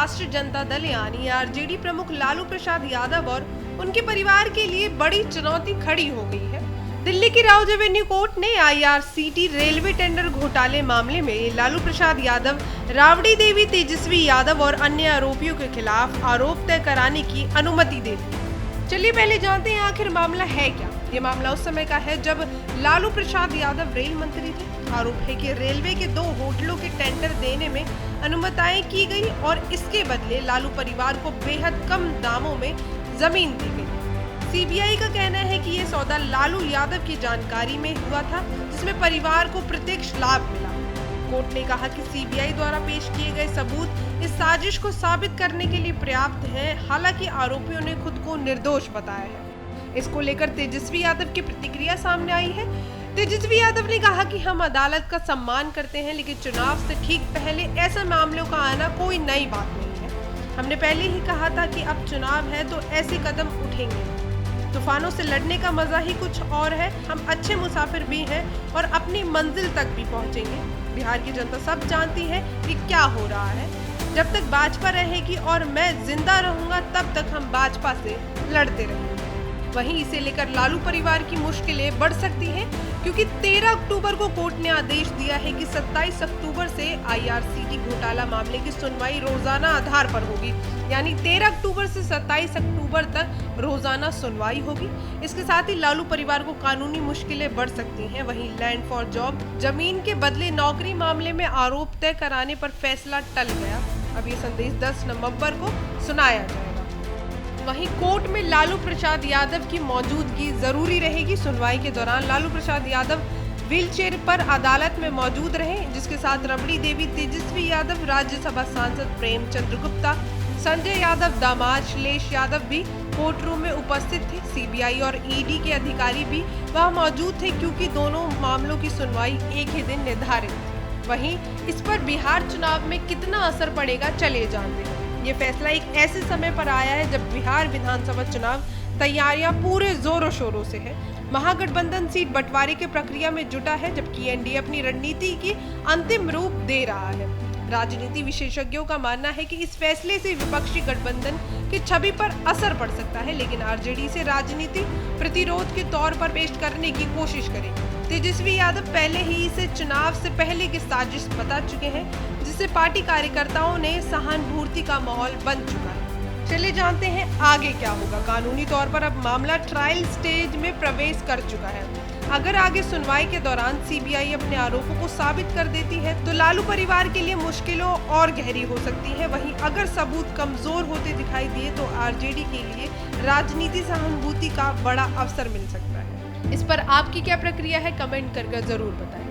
राष्ट्रीय जनता दल यानी आरजेडी प्रमुख लालू प्रसाद यादव और उनके परिवार के लिए बड़ी चुनौती खड़ी हो गई है। दिल्ली की राउज एवेन्यू कोर्ट ने आईआरसीटी रेलवे टेंडर घोटाले मामले में लालू प्रसाद यादव, राबड़ी देवी तेजस्वी यादव और अन्य आरोपियों के खिलाफ आरोप तय कराने की अनुमति दे दी। चलिए पहले जानते हैं आखिर मामला है क्या। ये मामला उस समय का है जब लालू प्रसाद यादव रेल मंत्री थे। आरोप है कि रेलवे के 2 होटलों के टेंडर देने में अनुमतियां की गई और इसके बदले लालू परिवार को बेहद कम दामों में जमीन दी गई। सीबीआई का कहना है कि यह सौदा लालू यादव की जानकारी में हुआ था, जिसमें परिवार को प्रत्यक्ष लाभ मिला। कोर्ट ने कहा कि सीबीआई द्वारा पेश किए गए सबूत इस साजिश को साबित करने के लिए पर्याप्त हैं। हालांकि आरोपियों ने खुद को निर्दोष बताया है। इसको लेकर तेजस्वी यादव की प्रतिक्रिया सामने आई है। तेजस्वी यादव ने कहा कि हम अदालत का सम्मान करते हैं, लेकिन चुनाव से ठीक पहले ऐसे मामलों का आना कोई नई बात नहीं है। हमने पहले ही कहा था कि अब चुनाव है तो ऐसे कदम उठेंगे। तूफानों से लड़ने का मजा ही कुछ और है। हम अच्छे मुसाफिर भी हैं और अपनी मंजिल तक भी पहुंचेंगे। बिहार की जनता सब जानती है कि क्या हो रहा है। जब तक भाजपा रहेगी और मैं जिंदा रहूंगा तब तक हम भाजपा से लड़ते रहेंगे। वहीं इसे लेकर लालू परिवार की मुश्किलें बढ़ सकती हैं, क्योंकि 13 अक्टूबर को कोर्ट ने आदेश दिया है कि 27 अक्टूबर से आईआरसीटी घोटाला मामले की सुनवाई रोजाना आधार पर होगी। यानी 13 अक्टूबर से 27 अक्टूबर तक रोजाना सुनवाई होगी। इसके साथ ही लालू परिवार को कानूनी मुश्किलें बढ़ सकती हैं। वहीं लैंड फॉर जॉब, जमीन के बदले नौकरी मामले में आरोप तय कराने पर फैसला टल गया। अब ये संदेश 10 नवंबर को सुनाया जाएगा। वहीं कोर्ट में लालू प्रसाद यादव की मौजूदगी जरूरी रहेगी। सुनवाई के दौरान लालू प्रसाद यादव व्हीलचेयर पर अदालत में मौजूद रहे, जिसके साथ रबड़ी देवी तेजस्वी यादव, राज्यसभा सांसद प्रेमचंद्र गुप्ता, संजय यादव दामाद श्लेष यादव भी कोर्ट रूम में उपस्थित थे। सीबीआई और ईडी के अधिकारी भी वहां मौजूद थे, क्योंकि दोनों मामलों की सुनवाई एक ही दिन निर्धारित थी। वहीं इस पर बिहार चुनाव में कितना असर पड़ेगा, चलिए जानते हैं। ये फैसला एक ऐसे समय पर आया है जब बिहार विधानसभा चुनाव तैयारियां पूरे जोरों शोरों से है। महागठबंधन सीट बंटवारे की प्रक्रिया में जुटा है, जबकि एनडीए अपनी रणनीति की अंतिम रूप दे रहा है। राजनीति विशेषज्ञों का मानना है कि इस फैसले से विपक्षी गठबंधन की छवि पर असर पड़ सकता है, लेकिन आरजेडी से राजनीति प्रतिरोध के तौर पर पेश करने की कोशिश करेगी। तेजस्वी यादव पहले ही इसे चुनाव से पहले की साजिश बता चुके हैं, जिससे पार्टी कार्यकर्ताओं ने सहानुभूति का माहौल बन चुका है। चलिए जानते हैं आगे क्या होगा। कानूनी तौर पर अब मामला ट्रायल स्टेज में प्रवेश कर चुका है। अगर आगे सुनवाई के दौरान सीबीआई अपने आरोपों को साबित कर देती है तो लालू परिवार के लिए मुश्किलों और गहरी हो सकती है। वहीं अगर सबूत कमजोर होते दिखाई दिए तो आरजेडी के लिए राजनीति सहानुभूति का बड़ा अवसर मिल सकता है। इस पर आपकी क्या प्रक्रिया है, कमेंट करके जरूर बताएं।